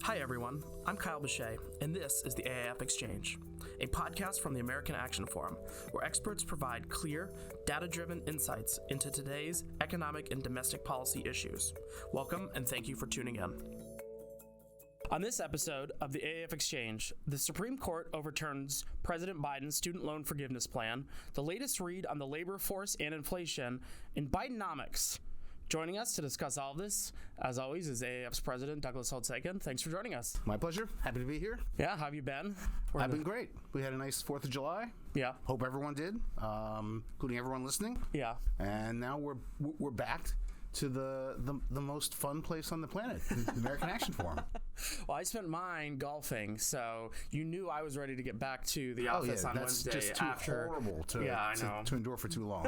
Hi everyone, I'm Kyle Bechet, and this is the AAF Exchange, a podcast from the American Action Forum, where experts provide clear, data-driven insights into today's economic and domestic policy issues. Welcome, and thank you for tuning in. On this episode of the AAF Exchange, the Supreme Court overturns President Biden's student loan forgiveness plan, the latest read on the labor force and inflation, and Bidenomics. Joining us to discuss all of this, as always, is AAF's President Douglas Holtz-Eakin. Thanks for joining us. My pleasure. Happy to be here. Yeah, how have you been? I've been great. We had a nice 4th of July. Yeah. Hope everyone did, including everyone listening. Yeah. And now we're back to the most fun place on the planet, the American Action Forum. Well, I spent mine golfing, so you knew I was ready to get back to the office on Wednesday. That's just too horrible to endure for too long.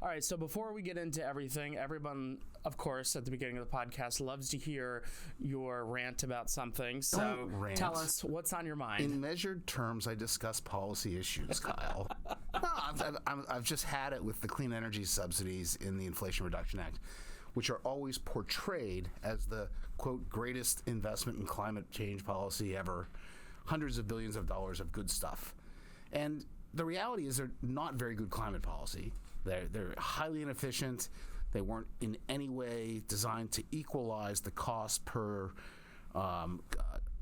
All right, so before we get into everything, everyone, of course, at the beginning of the podcast loves to hear your rant about something. So tell us what's on your mind. In measured terms, I discuss policy issues, Kyle. I've just had it with the clean energy subsidies in the Inflation Reduction Act, which are always portrayed as the, quote, greatest investment in climate change policy ever. Hundreds of billions of dollars of good stuff. And the reality is they're not very good climate policy. They're highly inefficient. They weren't in any way designed to equalize the cost per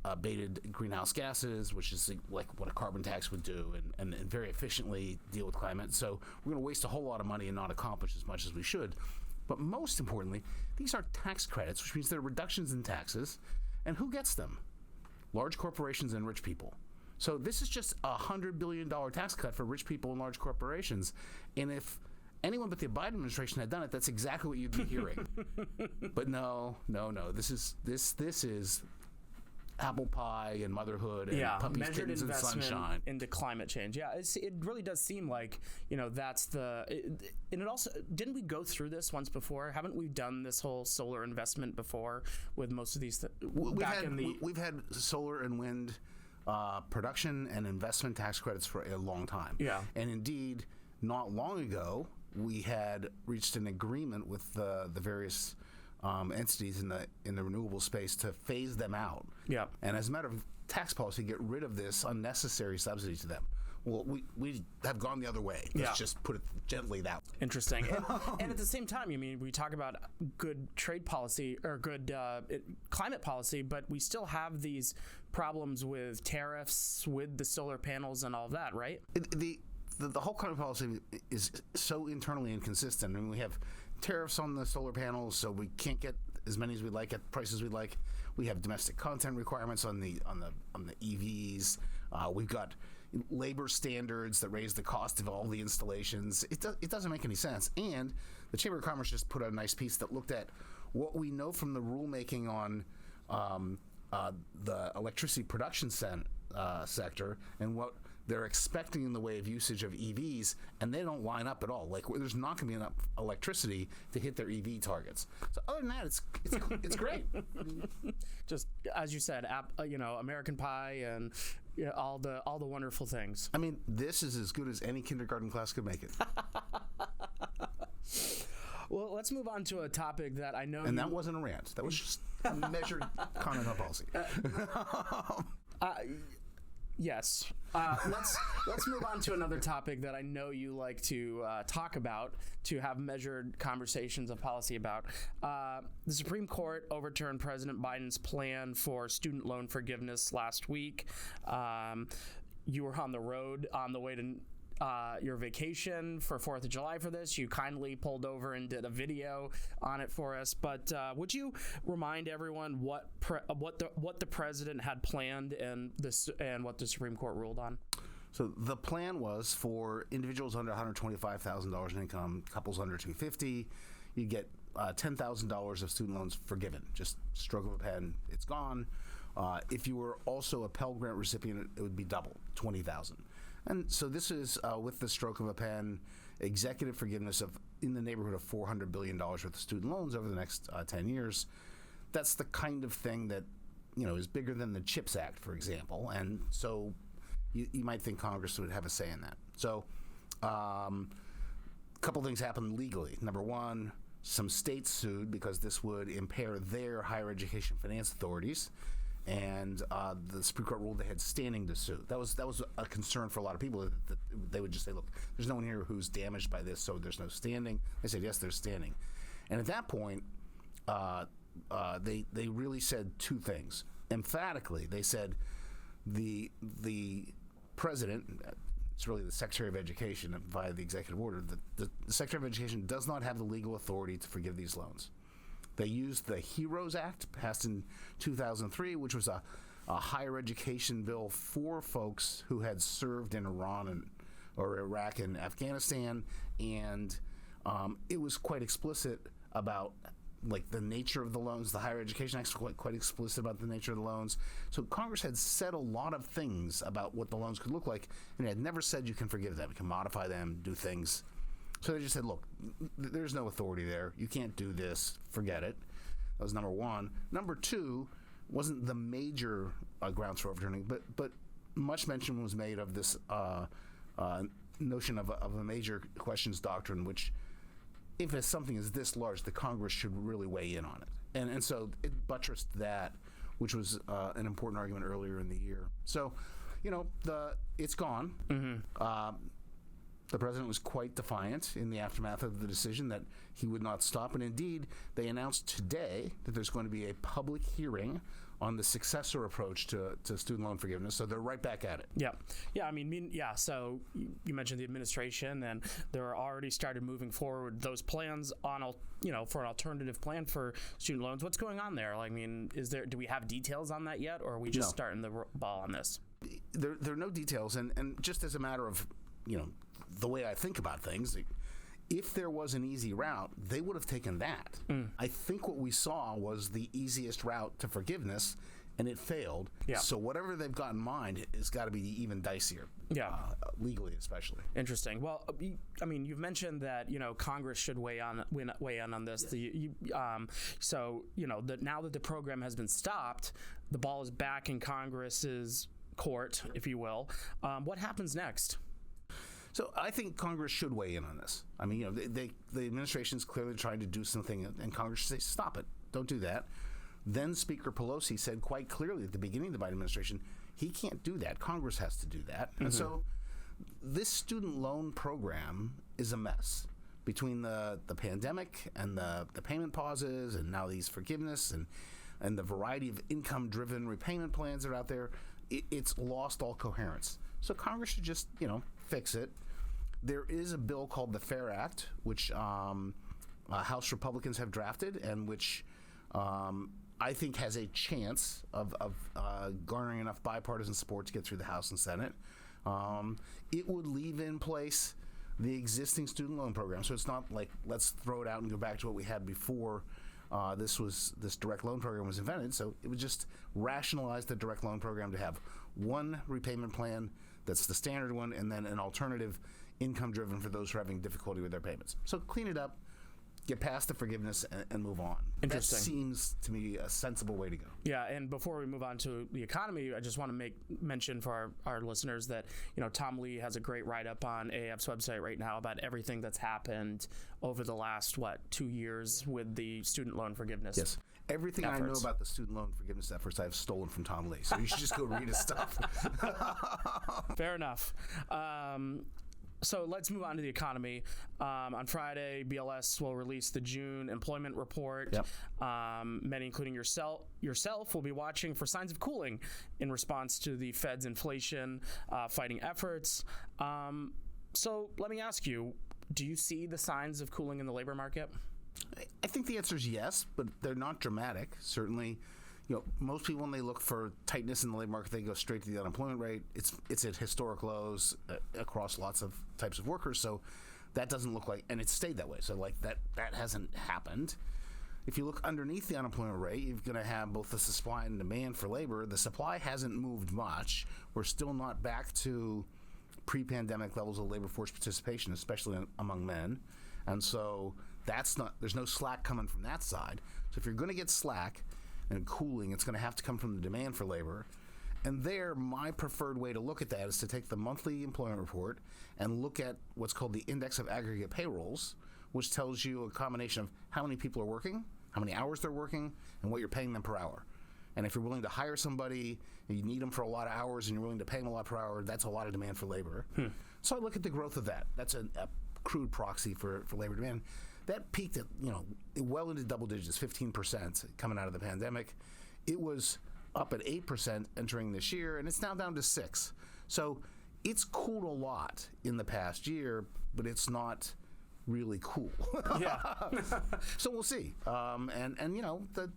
abated greenhouse gases, which is like what a carbon tax would do, and very efficiently deal with climate. So we're going to waste a whole lot of money and not accomplish as much as we should. But most importantly, these are tax credits, which means they're reductions in taxes. And who gets them? Large corporations and rich people. So this is just a $100 billion tax cut for rich people and large corporations. And if anyone but the Biden administration had done it, that's exactly what you'd be hearing. But no. This is apple pie and motherhood and puppies, kittens, and sunshine into climate change. Yeah, it really does seem like, that's and it also, didn't we go through this once before? Haven't we done this whole solar investment before with most of these? We've had solar and wind production and investment tax credits for a long time. Yeah, and indeed, not long ago, we had reached an agreement with the various entities in the renewable space to phase them out. Yeah. And as a matter of tax policy, get rid of this unnecessary subsidy to them. Well, we have gone the other way. Let's just put it gently that way. Interesting. And at the same time, we talk about good trade policy or good climate policy, but we still have these problems with tariffs, with the solar panels and all of that, right? The whole climate policy is so internally inconsistent. We have tariffs on the solar panels, so we can't get as many as we'd like at prices we'd like. We have domestic content requirements on the EVs. We've got labor standards that raise the cost of all the installations. It doesn't make any sense. And the Chamber of Commerce just put out a nice piece that looked at what we know from the rulemaking on the electricity production sector and what they're expecting in the way of usage of EVs, and they don't line up at all. Like, there's not going to be enough electricity to hit their EV targets. So other than that, it's great. Just as you said, American Pie and all the wonderful things. This is as good as any kindergarten class could make it. Well, let's move on to a topic that I know. And that wasn't a rant. That was just a measured comment on policy. Yes. Let's move on to another topic that I know you like to talk about, to have measured conversations of policy about. The Supreme Court overturned President Biden's plan for student loan forgiveness last week. You were on the road on the way to your vacation for 4th of July for this. You kindly pulled over and did a video on it for us. But would you remind everyone what the president had planned and what the Supreme Court ruled on? So the plan was for individuals under $125,000 in income, couples under $250,000, you get $10,000 of student loans forgiven. Just stroke of a pen, it's gone. If you were also a Pell Grant recipient, it would be double, $20,000. And so this is, with the stroke of a pen, executive forgiveness of in the neighborhood of $400 billion worth of student loans over the next 10 years. That's the kind of thing that, is bigger than the CHIPS Act, for example. And so you might think Congress would have a say in that. So a couple things happened legally. Number one, Some states sued because this would impair their higher education finance authorities, and the Supreme Court ruled they had standing to sue. That was a concern for a lot of people, that they would just say, look, there's no one here who's damaged by this, so there's no standing. They said, yes, there's standing. And at that point, they really said two things. Emphatically, they said the president, it's really the Secretary of Education via the executive order, the Secretary of Education does not have the legal authority to forgive these loans. They used the HEROES Act, passed in 2003, which was a higher education bill for folks who had served in Iran or Iraq and Afghanistan, and it was quite explicit about like the nature of the loans. The Higher Education Act is quite explicit about the nature of the loans. So Congress had said a lot of things about what the loans could look like, and it had never said you can forgive them, you can modify them, do things. So they just said, look, there's no authority there. You can't do this. Forget it. That was number one. Number two wasn't the major grounds for overturning, but much mention was made of this notion of a major questions doctrine, which if it's something is this large, the Congress should really weigh in on it. And so it buttressed that, which was an important argument earlier in the year. So, it's gone. Mm-hmm. The president was quite defiant in the aftermath of the decision that he would not stop. And indeed, they announced today that there's going to be a public hearing on the successor approach to student loan forgiveness. So they're right back at it. Yeah. So you mentioned the administration, and they're already started moving forward those plans on, for an alternative plan for student loans. What's going on there? Do we have details on that yet, or are we just starting the ball on this? There are no details. And just as a matter of, the way I think about things, if there was an easy route, they would have taken that. I think what we saw was the easiest route to forgiveness, and it failed. Yeah. So whatever they've got in mind has got to be even dicier. Yeah. Legally, especially. Interesting. Well, you've mentioned that Congress should weigh in on this. So now that the program has been stopped, the ball is back in Congress's court, if you will. What happens next? So I think Congress should weigh in on this. The administration's clearly trying to do something, and Congress should say, stop it, don't do that. Then Speaker Pelosi said quite clearly at the beginning of the Biden administration, he can't do that. Congress has to do that. Mm-hmm. And so this student loan program is a mess. Between the pandemic and the payment pauses, and now these forgiveness and the variety of income-driven repayment plans that are out there, it's lost all coherence. So Congress should just, fix it. There is a bill called the FAIR Act, which House Republicans have drafted, and which I think has a chance of garnering enough bipartisan support to get through the House and Senate. It would leave in place the existing student loan program. So it's not like, let's throw it out and go back to what we had before this direct loan program was invented. So it would just rationalize the direct loan program to have one repayment plan that's the standard one, and then an alternative income-driven for those who are having difficulty with their payments. So clean it up, get past the forgiveness, and move on. Interesting. That seems to me a sensible way to go. Yeah, and before we move on to the economy, I just want to make mention for our listeners that Tom Lee has a great write-up on AAF's website right now about everything that's happened over the last 2 years with the student loan forgiveness. Yes. Everything efforts. I know about the student loan forgiveness efforts I've stolen from Tom Lee, so you should just go read his stuff. Fair enough. So let's move on to the economy. On Friday, BLS will release the June employment report. Yep. Many, including yourself, will be watching for signs of cooling in response to the Fed's inflation fighting efforts. So let me ask you, do you see the signs of cooling in the labor market? I think the answer is yes, but they're not dramatic. Certainly, most people, when they look for tightness in the labor market, they go straight to the unemployment rate. It's at historic lows across lots of types of workers. So that doesn't look like, and it's stayed that way. So that hasn't happened. If you look underneath the unemployment rate, you're going to have both the supply and demand for labor. The supply hasn't moved much. We're still not back to pre-pandemic levels of labor force participation, especially among men. And so there's no slack coming from that side. So if you're going to get slack and cooling, it's going to have to come from the demand for labor. And my preferred way to look at that is to take the monthly employment report and look at what's called the index of aggregate payrolls, which tells you a combination of how many people are working, how many hours they're working, and what you're paying them per hour. And if you're willing to hire somebody and you need them for a lot of hours and you're willing to pay them a lot per hour, that's a lot of demand for labor. So I look at the growth of that. That's a crude proxy for labor demand. That peaked at, well into double digits, 15% coming out of the pandemic. It was up at 8% entering this year, and it's now down to 6%. So it's cooled a lot in the past year, but it's not really cool. Yeah. So we'll see. The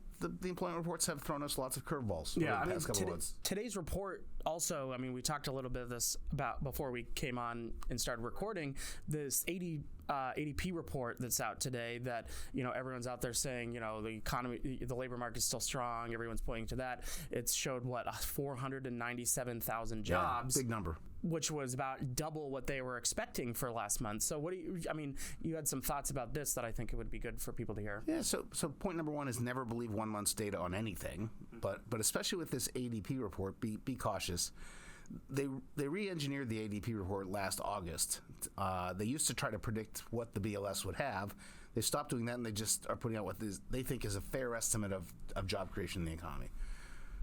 employment reports have thrown us lots of curveballs. Yeah, over the past couple of months. Today's report also, we talked a little bit of this about before we came on and started recording, this ADP report that's out today that, everyone's out there saying, the economy, the labor market's still strong. Everyone's pointing to that. It showed, 497,000 jobs. Yeah, big number. Which was about double what they were expecting for last month. So you had some thoughts about this that I think it would be good for people to hear. Yeah, so point number one is never believe 1 month's data on anything, but especially with this ADP report, be cautious. They re-engineered the ADP report last August. They used to try to predict what the BLS would have. They stopped doing that, and they just are putting out what they think is a fair estimate of job creation in the economy.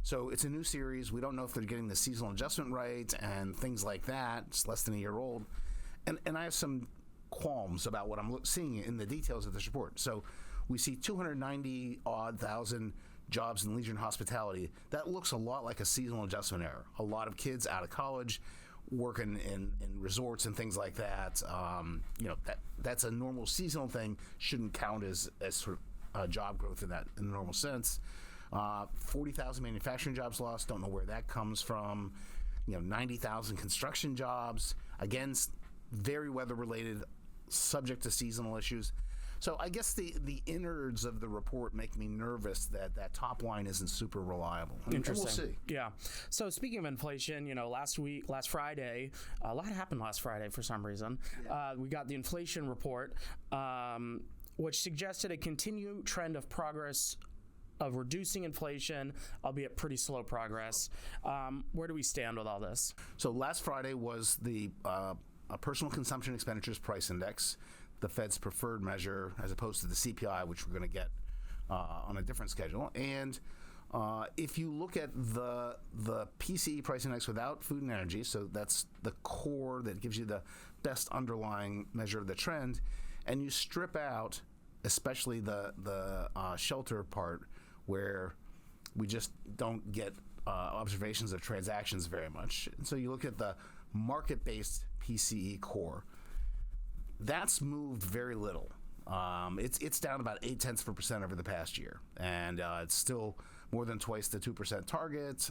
So it's a new series. We don't know if they're getting the seasonal adjustment right and things like that. It's less than a year old. And I have some qualms about what I'm seeing in the details of this report. So we see 290-odd thousand jobs in leisure and hospitality. That looks a lot like a seasonal adjustment error. A lot of kids out of college working in resorts and things like that. That's a normal seasonal thing. Shouldn't count as sort of job growth in the normal sense. 40,000 manufacturing jobs lost. Don't know where that comes from. 90,000 construction jobs. Again, very weather related, subject to seasonal issues. So I guess the innards of the report make me nervous that top line isn't super reliable. Interesting. And we'll see. Yeah. So speaking of inflation, last Friday, a lot happened last Friday for some reason. Yeah. We got the inflation report, which suggested a continued trend of progress of reducing inflation, albeit pretty slow progress. Where do we stand with all this? So last Friday was the personal consumption expenditures price index, the Fed's preferred measure, as opposed to the CPI, which we're going to get on a different schedule. And if you look at the PCE price index without food and energy, so that's the core that gives you the best underlying measure of the trend, and you strip out especially the shelter part, where we just don't get observations of transactions very much. And so you look at the market-based PCE core. That's moved very little. It's down about 0.8% over the past year, and it's still more than twice the 2% target.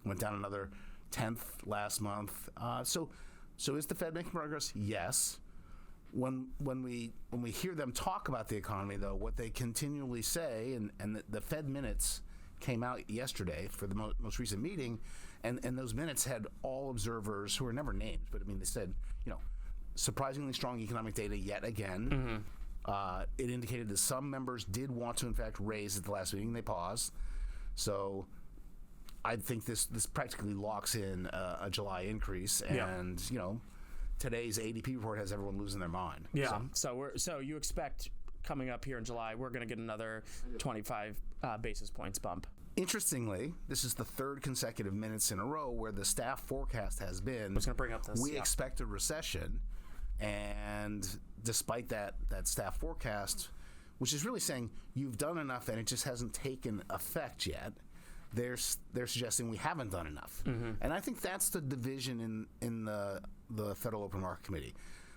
Went down another 1/10 last month. So is the Fed making progress? Yes. When we hear them talk about the economy, though, what they continually say, and the Fed minutes came out yesterday for the most recent meeting, and those minutes had all observers who were never named, but they said, surprisingly strong economic data yet again. Mm-hmm. It indicated that some members did want to, in fact, raise at the last meeting. They paused. So I think this practically locks in a July increase, and today's ADP report has everyone losing their mind. Yeah. So you expect coming up here in July, we're going to get another 25 basis points bump. Interestingly, this is the third consecutive minutes in a row where the staff forecast has been, I was going to bring up this. We expect a recession, and despite that staff forecast, which is really saying you've done enough and it just hasn't taken effect yet, they're suggesting we haven't done enough. Mm-hmm. And I think that's the division in the Federal Open Market Committee.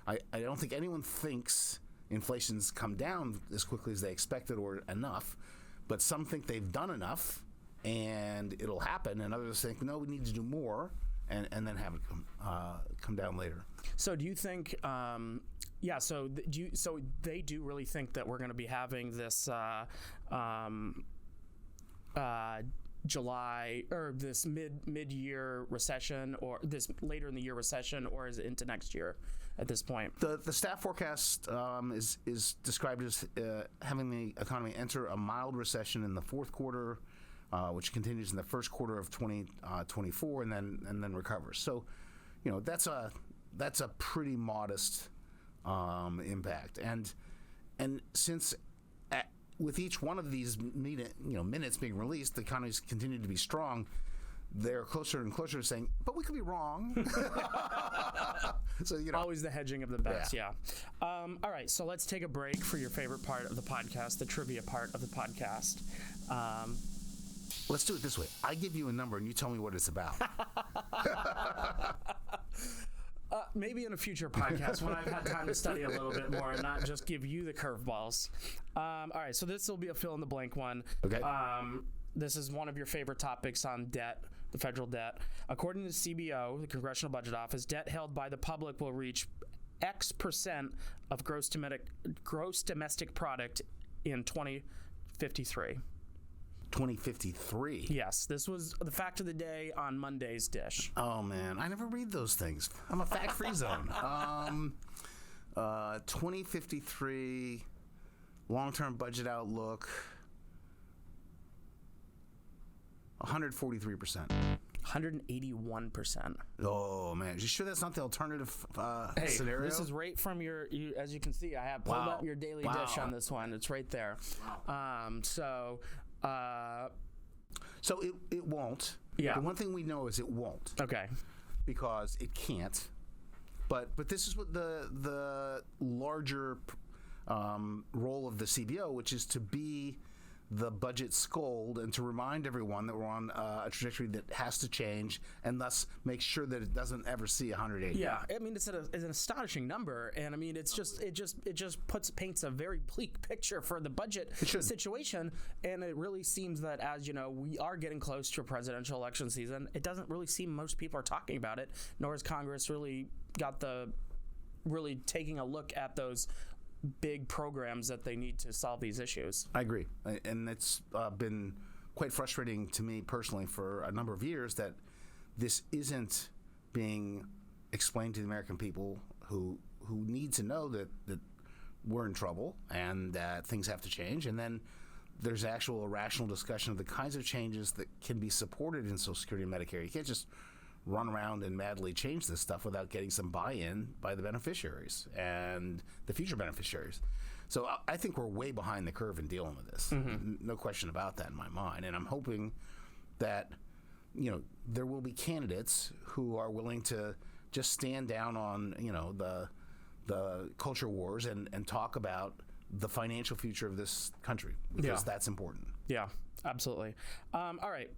I don't think anyone thinks inflation's come down as quickly as they expected or enough, but some think they've done enough and it'll happen, and others think, no, we need to do more, and then have it come down later. So do you think so they do really think that we're going to be having this July or this mid-year recession, or this later in the year recession, or is it into next year at this point? The staff forecast is described as having the economy enter a mild recession in the fourth quarter, which continues in the first quarter of 2024, and then recovers. So, that's a pretty modest impact. And since with each one of these minutes being released, the economies continue to be strong. They're closer and closer to saying, but we could be wrong. So, always the hedging of the bets. Yeah. All right. So let's take a break for your favorite part of the podcast, the trivia part of the podcast. Let's do it this way. I give you a number and you tell me what it's about. Maybe in a future podcast when I've had time to study a little bit more and not just give you the curveballs. All right. So this will be a fill in the blank one. Okay. This is one of your favorite topics on debt, the federal debt. According to CBO, the Congressional Budget Office, debt held by the public will reach X percent of gross domestic product in 2053. 2053. Yes, this was the fact of the day on Monday's dish. Oh man, I never read those things. I'm a fact-free zone. 2053 long-term budget outlook. 143%. 181%. Oh man, you sure that's not the alternative scenario? This is right from as you can see, I have pulled up your daily dish on this one. It's right there. Wow. So it won't. Yeah. The one thing we know is it won't. Okay. Because it can't. But this is what the larger role of the CBO, which is to be the budget scold and to remind everyone that we're on a trajectory that has to change, and thus make sure that it doesn't ever see 180. Yeah, I mean it's an astonishing number, and I mean it just paints a very bleak picture for the budget situation, and it really seems that as we are getting close to a presidential election season, it doesn't really seem most people are talking about it, nor has Congress really taking a look at those big programs that they need to solve these issues. I agree, and it's been quite frustrating to me personally for a number of years that this isn't being explained to the American people who need to know that we're in trouble and that things have to change, and then there's actual rational discussion of the kinds of changes that can be supported in Social Security and Medicare. You can't just run around and madly change this stuff without getting some buy-in by the beneficiaries and the future beneficiaries. So I think we're way behind the curve in dealing with this. Mm-hmm. No question about that in my mind. And I'm hoping that, there will be candidates who are willing to just stand down on, the culture wars and talk about the financial future of this country, because that's important. Yeah, absolutely. All right.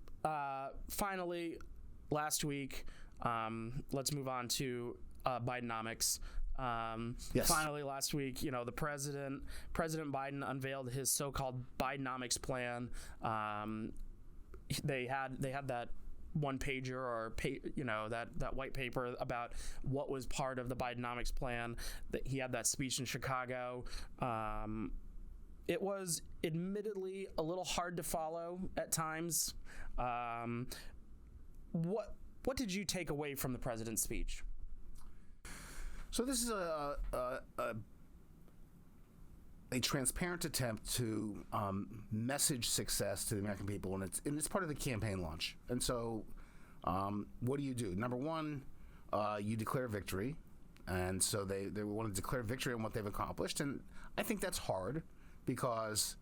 Finally, last week, let's move on to Bidenomics. Yes. Finally, last week, the President Biden unveiled his so-called Bidenomics plan. They had that one pager or that white paper about what was part of the Bidenomics plan. That he had that speech in Chicago. It was admittedly a little hard to follow at times. What did you take away from the president's speech? So this is a transparent attempt to message success to the American people, and it's part of the campaign launch. And so, what do? Number one, you declare victory, and so they want to declare victory on what they've accomplished, and I think that's hard because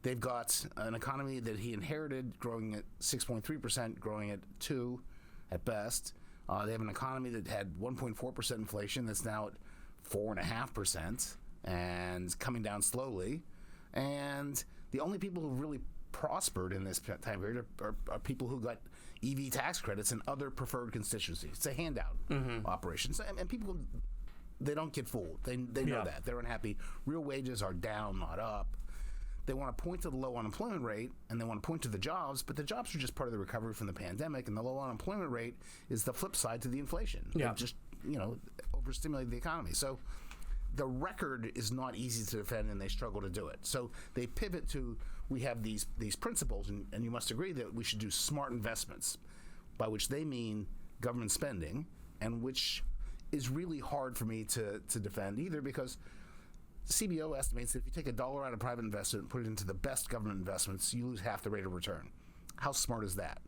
they've got an economy that he inherited growing at 6.3%, growing at 2% at best. They have an economy that had 1.4% inflation that's now at 4.5% and coming down slowly. And the only people who really prospered in this time period are people who got EV tax credits and other preferred constituencies. It's a handout operation. So, and people, they don't get fooled. They know that. They're unhappy. Real wages are down, not up. They want to point to the low unemployment rate, and they want to point to the jobs, but the jobs are just part of the recovery from the pandemic, and the low unemployment rate is the flip side to the inflation. Yeah. It just, overstimulated the economy. So the record is not easy to defend, and they struggle to do it. So they pivot to, we have these principles, and you must agree that we should do smart investments, by which they mean government spending, and which is really hard for me to defend either, because CBO estimates that if you take $1 out of private investment and put it into the best government investments, you lose half the rate of return. How smart is that?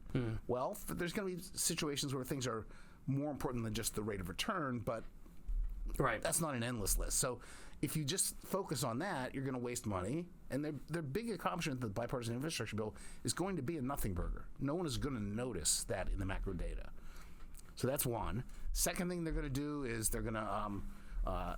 Well, there's going to be situations where things are more important than just the rate of return, but Right. That's not an endless list. So if you just focus on that, you're going to waste money. And their big accomplishment, the bipartisan infrastructure bill, is going to be a nothing burger. No one is going to notice that in the macro data. So that's one. Second thing they're going to do is they're going to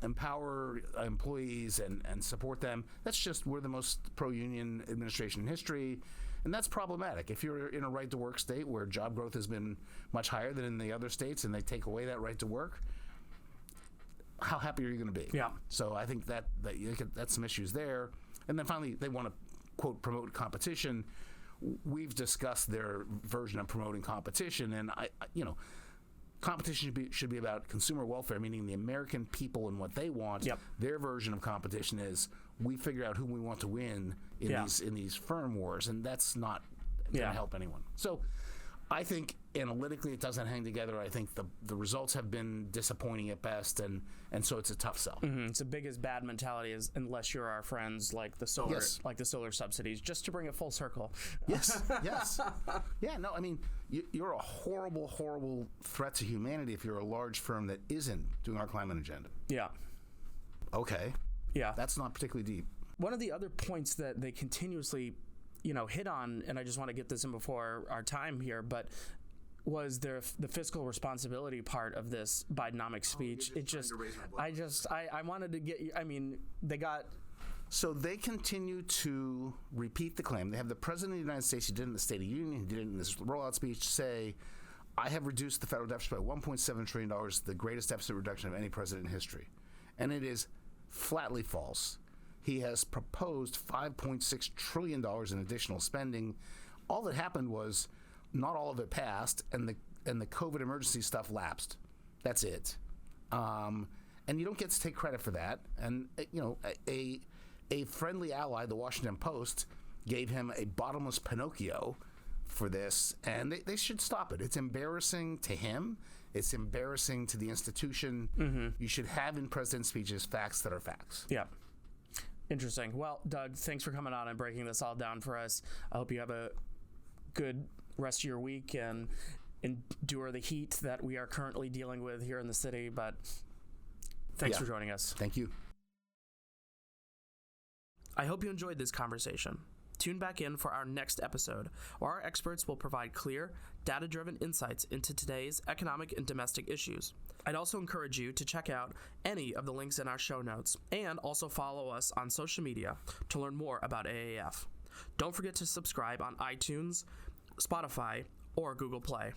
empower employees and support them. That's just, we're the most pro-union administration in history. And that's problematic. If you're in a right-to-work state where job growth has been much higher than in the other states and they take away that right to work, how happy are you going to be? Yeah. So I think that's some issues there. And then finally, they want to, quote, promote competition. We've discussed their version of promoting competition, and competition should be about consumer welfare, meaning the American people and what they want. Yep. Their version of competition is we figure out who we want to win in these firm wars, and that's not going to help anyone. So I think analytically it doesn't hang together. I think the results have been disappointing at best, and so it's a tough sell. Mm-hmm. It's the biggest bad mentality is unless you're our friends, like the solar subsidies, just to bring it full circle. Yes. Yeah, no, I mean, you're a horrible, horrible threat to humanity if you're a large firm that isn't doing our climate agenda. Yeah. Okay. Yeah. That's not particularly deep. One of the other points that they continuously hit on, and I just want to get this in before our time here, but was the fiscal responsibility part of this Bidenomics speech. I wanted to get, they got... So they continue to repeat the claim. They have the President of the United States, who did it in the State of the Union, who did it in this rollout speech, say, I have reduced the federal deficit by $1.7 trillion, the greatest deficit reduction of any president in history. And it is flatly false. He has proposed $5.6 trillion in additional spending. All that happened was not all of it passed, and the COVID emergency stuff lapsed. That's it. And you don't get to take credit for that. And a friendly ally, the Washington Post, gave him a bottomless Pinocchio for this, and they should stop it. It's embarrassing to him. It's embarrassing to the institution. Mm-hmm. You should have in president's speeches facts that are facts. Yeah. Interesting. Well, Doug, thanks for coming on and breaking this all down for us. I hope you have a good rest of your week and endure the heat that we are currently dealing with here in the city. But thanks for joining us. Thank you. I hope you enjoyed this conversation. Tune back in for our next episode, where our experts will provide clear, data-driven insights into today's economic and domestic issues. I'd also encourage you to check out any of the links in our show notes, and also follow us on social media to learn more about AAF. Don't forget to subscribe on iTunes, Spotify, or Google Play.